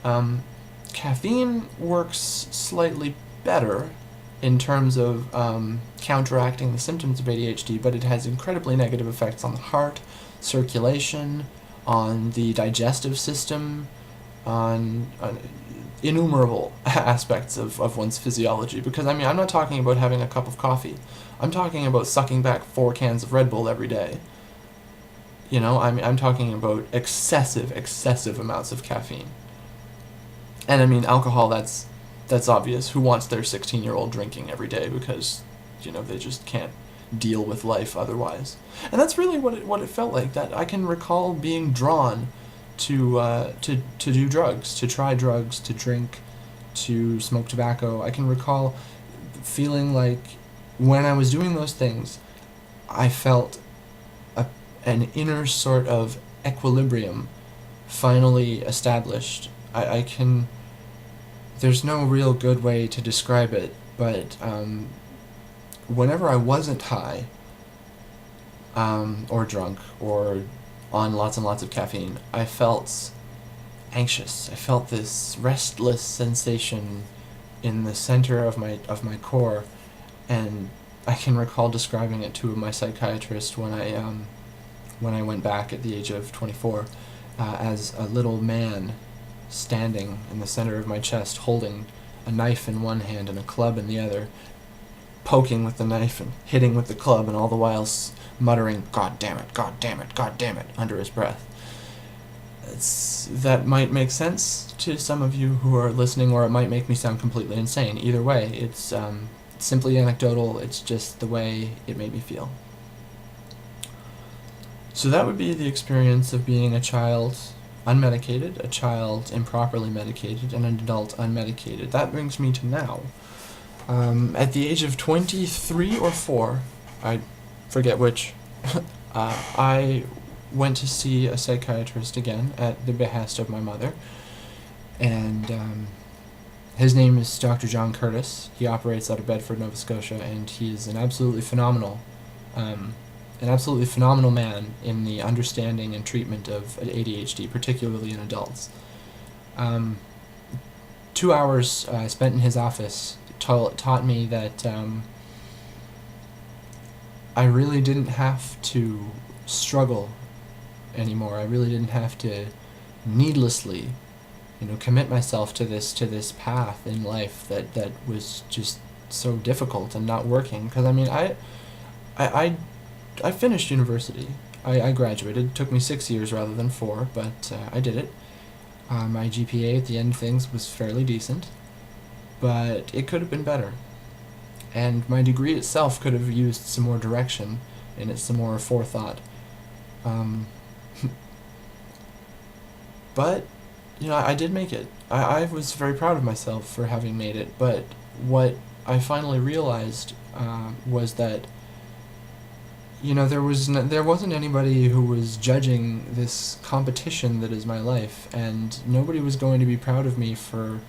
Um, Caffeine works slightly better in terms of counteracting the symptoms of ADHD, but it has incredibly negative effects on the heart, circulation, on the digestive system, on innumerable aspects of one's physiology. Because, I mean, I'm not talking about having a cup of coffee. I'm talking about sucking back 4 cans of Red Bull every day. You know, I'm talking about excessive amounts of caffeine. And I mean, alcohol, that's obvious. Who wants their 16-year-old drinking every day because, they just can't deal with life otherwise. And that's really what it felt like. That I can recall being drawn to do drugs, to try drugs, to drink, to smoke tobacco. I can recall feeling like when I was doing those things, I felt an inner sort of equilibrium finally established. I can. There's no real good way to describe it, but whenever I wasn't high, or drunk, or on lots and lots of caffeine, I felt anxious. I felt this restless sensation in the center of my core, and I can recall describing it to my psychiatrist when I went back at the age of 24, as a little man standing in the center of my chest, holding a knife in one hand and a club in the other, poking with the knife and hitting with the club, and all the while muttering, "God damn it, God damn it, God damn it," under his breath. That might make sense to some of you who are listening, or it might make me sound completely insane. Either way, it's simply anecdotal. It's just the way it made me feel. So that would be the experience of being a child unmedicated, a child improperly medicated, and an adult unmedicated. That brings me to now. At the age of 23 or 4, I forget which, I went to see a psychiatrist again at the behest of my mother, and his name is Dr. John Curtis. He operates out of Bedford, Nova Scotia, and he is an absolutely phenomenal man in the understanding and treatment of ADHD, particularly in adults. 2 hours spent in his office taught me that I really didn't have to struggle anymore. I really didn't have to needlessly, commit myself to this path in life that was just so difficult and not working. Because I mean, I finished university. I graduated. It took me 6 years rather than 4, but I did it. My GPA at the end of things was fairly decent, but it could have been better. And my degree itself could have used some more direction and some more forethought. But, I did make it. I was very proud of myself for having made it, but what I finally realized was that there wasn't anybody who was judging this competition that is my life, and nobody was going to be proud of me for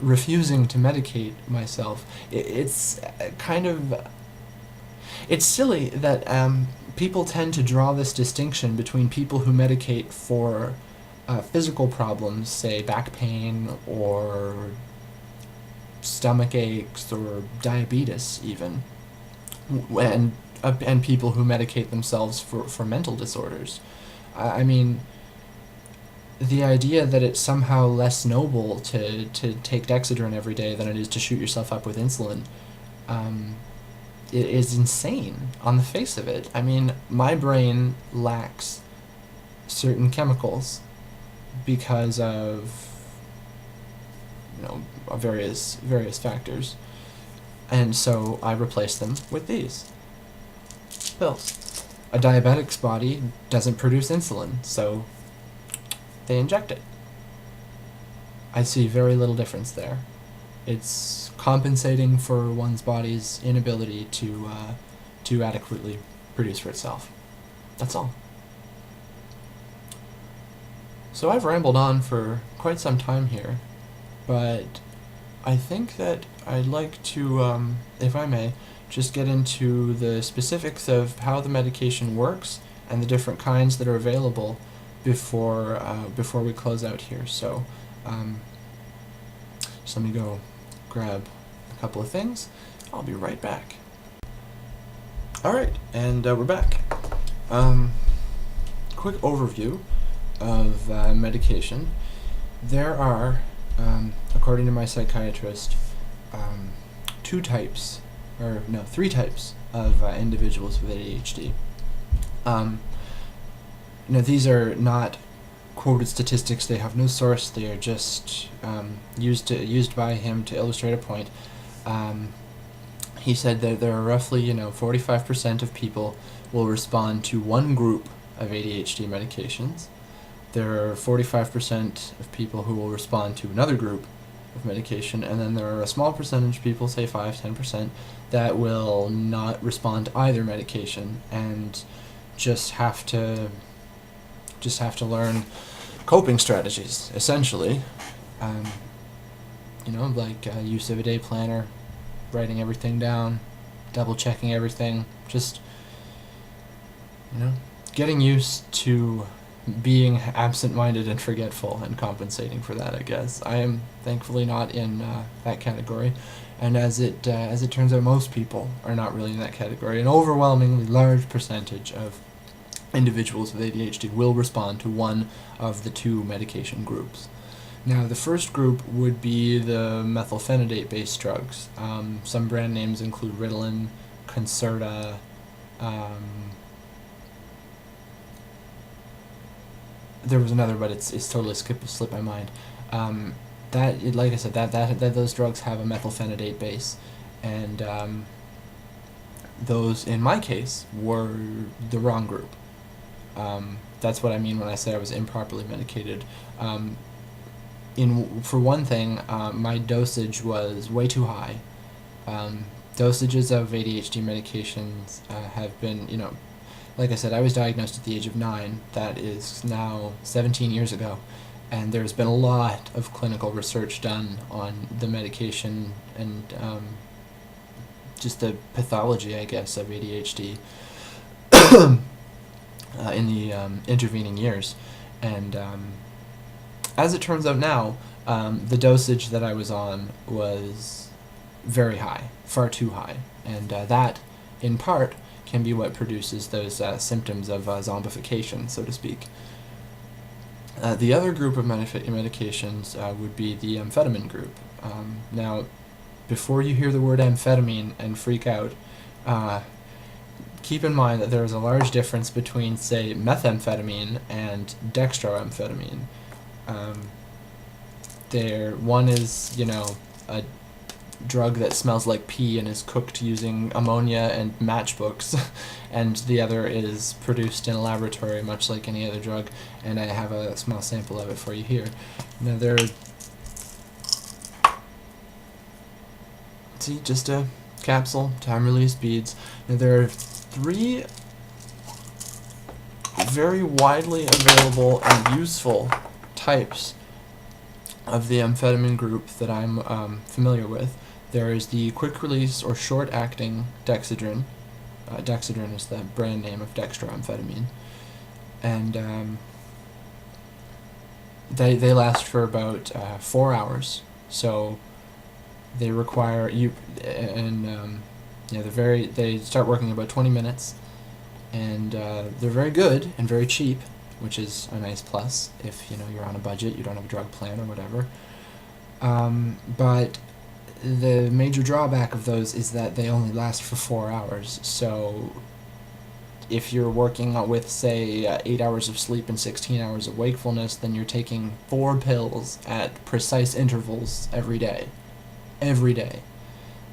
refusing to medicate myself. It's silly that people tend to draw this distinction between people who medicate for physical problems, say back pain or stomach aches or diabetes even, and people who medicate themselves for mental disorders. I mean, the idea that it's somehow less noble to take Dexedrine every day than it is to shoot yourself up with insulin, it is insane on the face of it. I mean, my brain lacks certain chemicals because of various factors, and so I replace them with these pills. A diabetic's body doesn't produce insulin, so they inject it. I see very little difference there. It's compensating for one's body's inability to adequately produce for itself. That's all. So I've rambled on for quite some time here, but I think that I'd like to, if I may, just get into the specifics of how the medication works and the different kinds that are available, before we close out here. So just let me go grab a couple of things. I'll be right back. Alright, and we're back. Quick overview of medication. There are, according to my psychiatrist, three types of individuals with ADHD. These are not quoted statistics. They have no source. They are just used by him to illustrate a point. He said that there are roughly 45% of people will respond to one group of ADHD medications. There are 45% of people who will respond to another group of medication, and then there are a small percentage of people, say 5-10%, that will not respond to either medication and just have to learn coping strategies, essentially. Like use of a day planner, writing everything down, double checking everything, just getting used to being absent-minded and forgetful and compensating for that, I guess. I am thankfully not in that category, and as it turns out, most people are not really in that category. An overwhelmingly large percentage of individuals with ADHD will respond to one of the two medication groups. Now, the first group would be the methylphenidate-based drugs. Some brand names include Ritalin, Concerta, there was another, but it's totally slipped my mind. Like I said, that those drugs have a methylphenidate base, and those, in my case, were the wrong group. That's what I mean when I say I was improperly medicated. For one thing, my dosage was way too high. Dosages of ADHD medications have been, like I said, I was diagnosed at the age of 9. That is now 17 years ago, and there's been a lot of clinical research done on the medication and just the pathology, I guess, of ADHD in the intervening years. And as it turns out now, the dosage that I was on was very high, far too high, and that, in part, can be what produces those symptoms of zombification, so to speak. The other group of medications would be the amphetamine group. Now, before you hear the word amphetamine and freak out, keep in mind that there is a large difference between, say, methamphetamine and dextroamphetamine. One is, a drug that smells like pee and is cooked using ammonia and matchbooks, and the other is produced in a laboratory, much like any other drug, and I have a small sample of it for you here. Now just a capsule, time-release beads. Now there are 3 very widely available and useful types of the amphetamine group that I'm familiar with. There is the quick-release or short-acting dexedrine. Dexedrine is the brand name of dextroamphetamine. And they last for about 4 hours. So they require you, and they start working in about 20 minutes, and they're very good and very cheap, which is a nice plus if you're on a budget, you don't have a drug plan or whatever. But the major drawback of those is that they only last for 4 hours. So if you're working with, say, 8 hours of sleep and 16 hours of wakefulness, then you're taking 4 pills at precise intervals every day.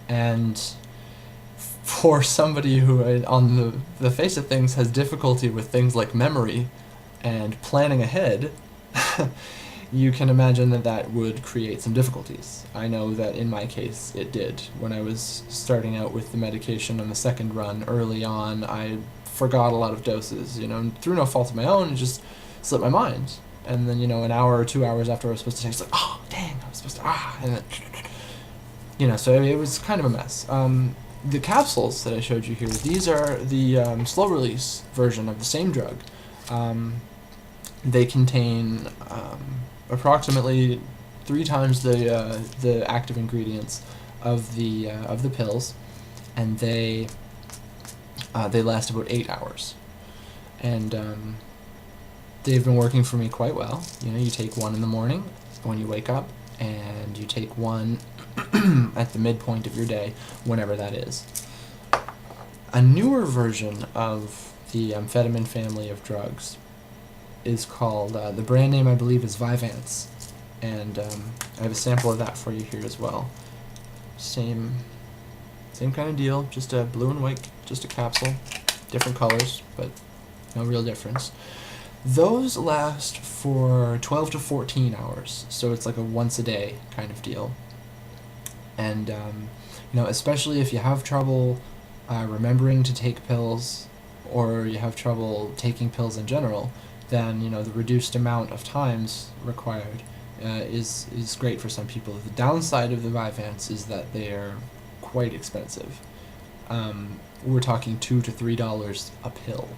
And for somebody who, on the face of things, has difficulty with things like memory and planning ahead, you can imagine that would create some difficulties. I know that in my case it did. When I was starting out with the medication on the second run early on, I forgot a lot of doses, through no fault of my own. It just slipped my mind. And then, an hour or 2 hours after I was supposed to take, it's like, oh, dang, I was supposed to, and then, so it was kind of a mess. The capsules that I showed you here, these are the slow-release version of the same drug. They contain approximately 3 times the active ingredients of the pills, and they last about 8 hours, and they've been working for me quite well. You know, you take one in the morning when you wake up, and you take one at the midpoint of your day, whenever that is. A newer version of the amphetamine family of drugs is called, the brand name I believe is Vyvanse, and I have a sample of that for you here as well. Same kind of deal, just a blue and white, just a capsule, different colors, but no real difference. Those last for 12 to 14 hours, so it's like a once a day kind of deal. And especially if you have trouble remembering to take pills, or you have trouble taking pills in general, then the reduced amount of times required is great for some people. The downside of the Vyvanse is that they are quite expensive. We're talking $2 to $3 a pill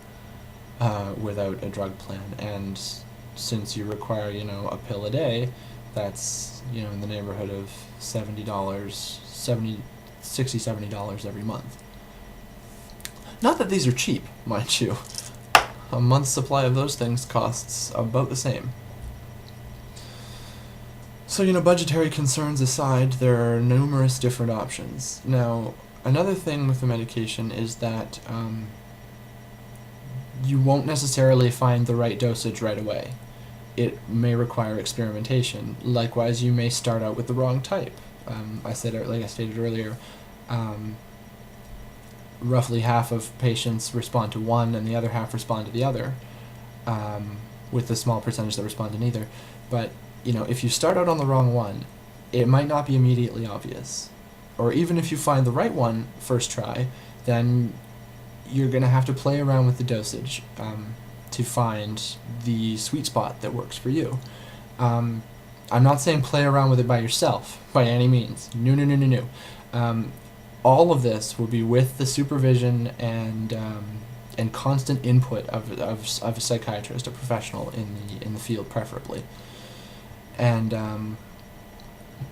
without a drug plan, and since you require a pill a day, that's in the neighborhood of $70, $70 every month. Not that these are cheap, mind you. A month's supply of those things costs about the same. So, budgetary concerns aside, there are numerous different options. Now, another thing with the medication is that you won't necessarily find the right dosage right away. It may require experimentation. Likewise, you may start out with the wrong type. Like I stated earlier, roughly half of patients respond to one and the other half respond to the other, with a small percentage that respond to neither. But, if you start out on the wrong one, it might not be immediately obvious. Or even if you find the right one first try, then you're going to have to play around with the dosage to find the sweet spot that works for you. I'm not saying play around with it by yourself, by any means. No. All of this will be with the supervision and constant input of a psychiatrist, a professional in the field, preferably, and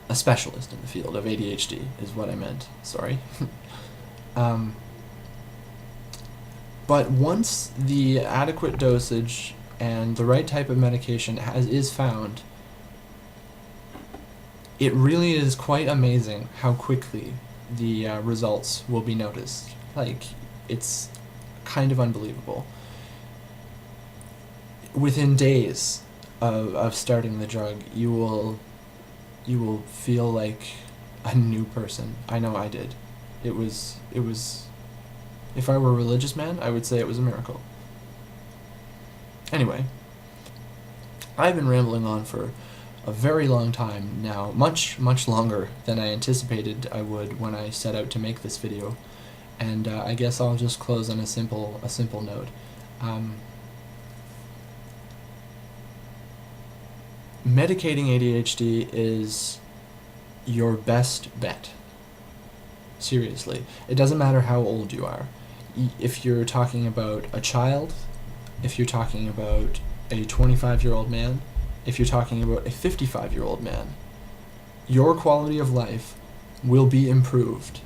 a specialist in the field of ADHD is what I meant. Sorry. But once the adequate dosage and the right type of medication is found, it really is quite amazing how quickly the results will be noticed. Like, it's kind of unbelievable. Within days of starting the drug, you will feel like a new person. I know I did. It was if I were a religious man, I would say it was a miracle. Anyway, I've been rambling on for a very long time now, much longer than I anticipated I would when I set out to make this video, and I guess I'll just close on a simple note. Medicating ADHD is your best bet. Seriously, it doesn't matter how old you are. If you're talking about a child, if you're talking about a 25-year-old man, if you're talking about a 55-year-old man, your quality of life will be improved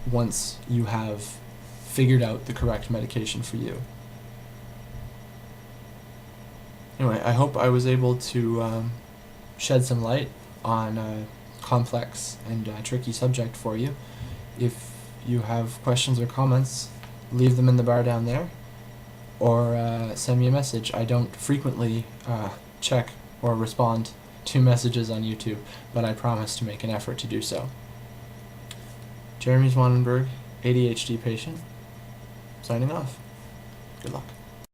once you have figured out the correct medication for you. Anyway, I hope I was able to shed some light on a complex and tricky subject for you. If you have questions or comments, leave them in the bar down there, or send me a message. I don't frequently check or respond to messages on YouTube, but I promise to make an effort to do so. Jeremy Swanenberg, ADHD patient, signing off. Good luck.